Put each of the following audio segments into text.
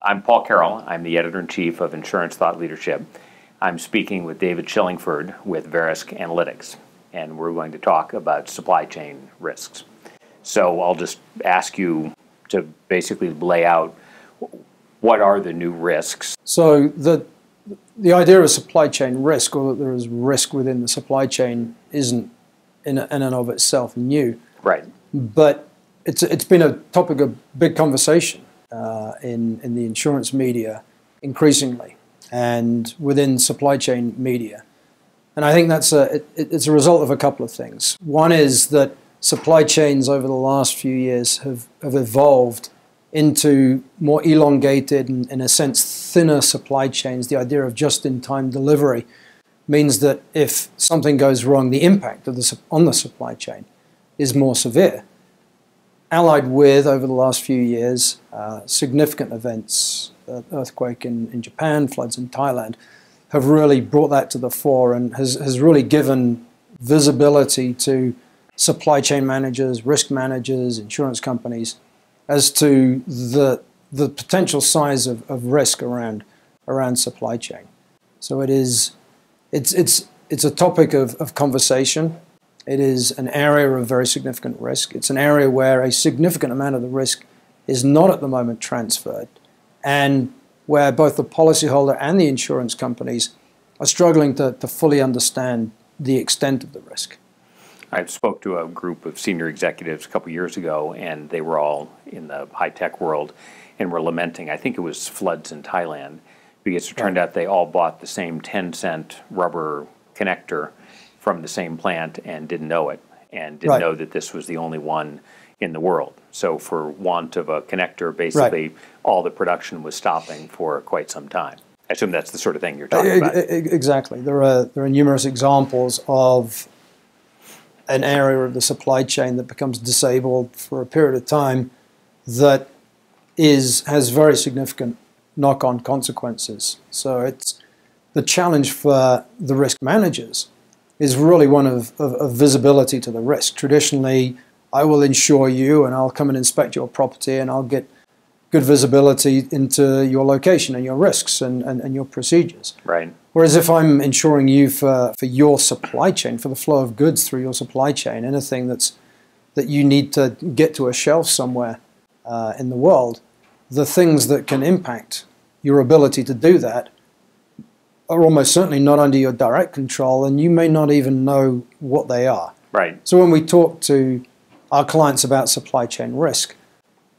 I'm Paul Carroll. I'm the editor-in-chief of Insurance Thought Leadership. I'm speaking with David Shillingford with Verisk Analytics, and we're going to talk about supply chain risks. So I'll just ask you to basically lay out what are the new risks. So the idea of supply chain risk, or that there is risk within the supply chain, isn't in and of itself new. Right. But it's been a topic of big conversation in the insurance media increasingly, and within supply chain media. And I think that's it's a result of a couple of things. One is that supply chains over the last few years have evolved into more elongated and, in a sense, thinner supply chains. The idea of just-in-time delivery means that if something goes wrong, the impact of on the supply chain is more severe. Allied with, over the last few years, significant events, earthquake in Japan, floods in Thailand, have really brought that to the fore and has really given visibility to supply chain managers, risk managers, insurance companies, as to the potential size of risk around supply chain. So it's a topic of conversation. It is an area of very significant risk. It's an area where a significant amount of the risk is not at the moment transferred, and where both the policyholder and the insurance companies are struggling to fully understand the extent of the risk. I spoke to a group of senior executives a couple years ago, and they were all in the high-tech world and were lamenting, I think it was floods in Thailand, because it turned out they all bought the same 10-cent rubber connector from the same plant and didn't know it, and didn't know that this was the only one in the world. So for want of a connector, basically all the production was stopping for quite some time. I assume that's the sort of thing you're talking about. Exactly. There are numerous examples of an area of the supply chain that becomes disabled for a period of time that has very significant knock-on consequences. So it's the challenge for the risk managers is really one of visibility to the risk. Traditionally, I will insure you and I'll come and inspect your property and I'll get good visibility into your location and your risks and your procedures. Right. Whereas if I'm insuring you for your supply chain, for the flow of goods through your supply chain, anything that you need to get to a shelf somewhere in the world, the things that can impact your ability to do that are almost certainly not under your direct control, and you may not even know what they are. Right. So when we talk to our clients about supply chain risk,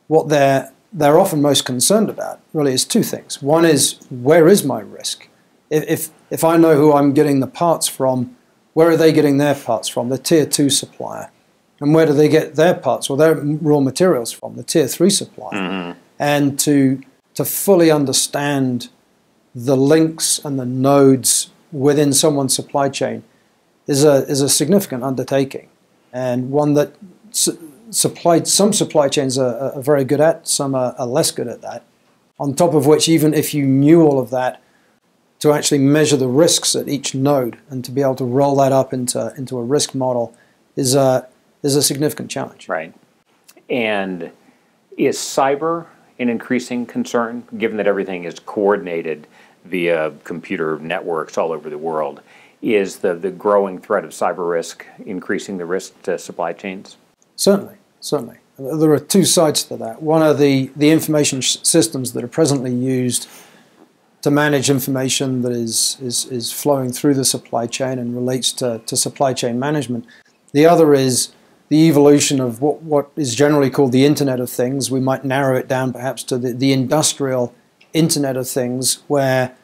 what they're often most concerned about really is two things. One is, where is my risk? If I know who I'm getting the parts from, where are they getting their parts from? The tier 2 supplier. And where do they get their parts or their raw materials from? The tier 3 supplier. Mm-hmm. And to fully understand the links and the nodes within someone's supply chain is a significant undertaking, and one that some supply chains are very good at, some are less good at that. On top of which, even if you knew all of that, to actually measure the risks at each node and to be able to roll that up into a risk model is a significant challenge. Right. And is cyber an increasing concern, given that everything is coordinated via computer networks all over the world? Is the growing threat of cyber risk increasing the risk to supply chains? Certainly. There are two sides to that. One are the information systems that are presently used to manage information that is flowing through the supply chain and relates to supply chain management. The other is the evolution of what is generally called the Internet of Things. We might narrow it down perhaps to the industrial Internet of Things, where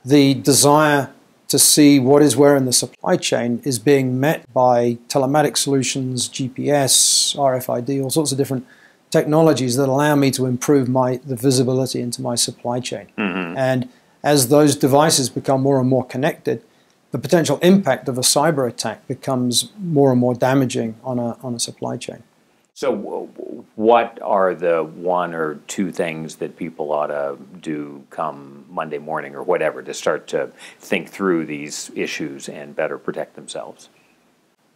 the desire to see what is where in the supply chain is being met by telematic solutions, GPS, RFID, all sorts of different technologies that allow me to improve the visibility into my supply chain. Mm-hmm. And as those devices become more and more connected, the potential impact of a cyber attack becomes more and more damaging on a supply chain. So what are the one or two things that people ought to do come Monday morning or whatever to start to think through these issues and better protect themselves?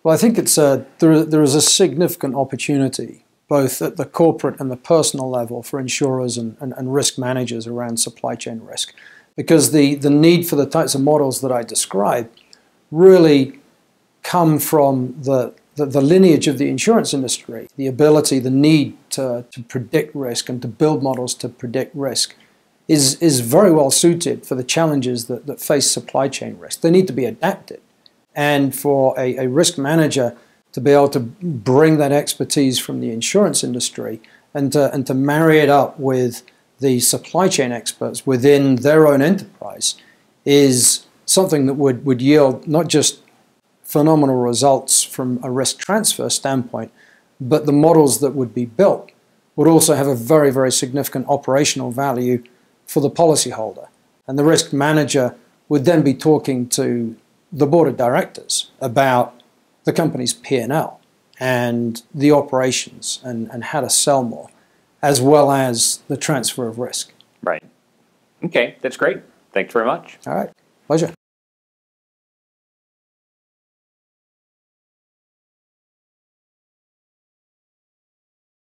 Well, I think there is a significant opportunity both at the corporate and the personal level for insurers and risk managers around supply chain risk. Because the need for the types of models that I described really come from the lineage of the insurance industry, the ability, the need to predict risk and to build models to predict risk is very well suited for the challenges that face supply chain risk. They need to be adapted. And for a risk manager to be able to bring that expertise from the insurance industry and to marry it up with the supply chain experts within their own enterprise is something that would yield not just phenomenal results from a risk transfer standpoint, but the models that would be built would also have a very, very significant operational value for the policyholder. And the risk manager would then be talking to the board of directors about the company's P&L and the operations and how to sell more, as well as the transfer of risk. Right. Okay, that's great. Thanks very much. All right. Pleasure.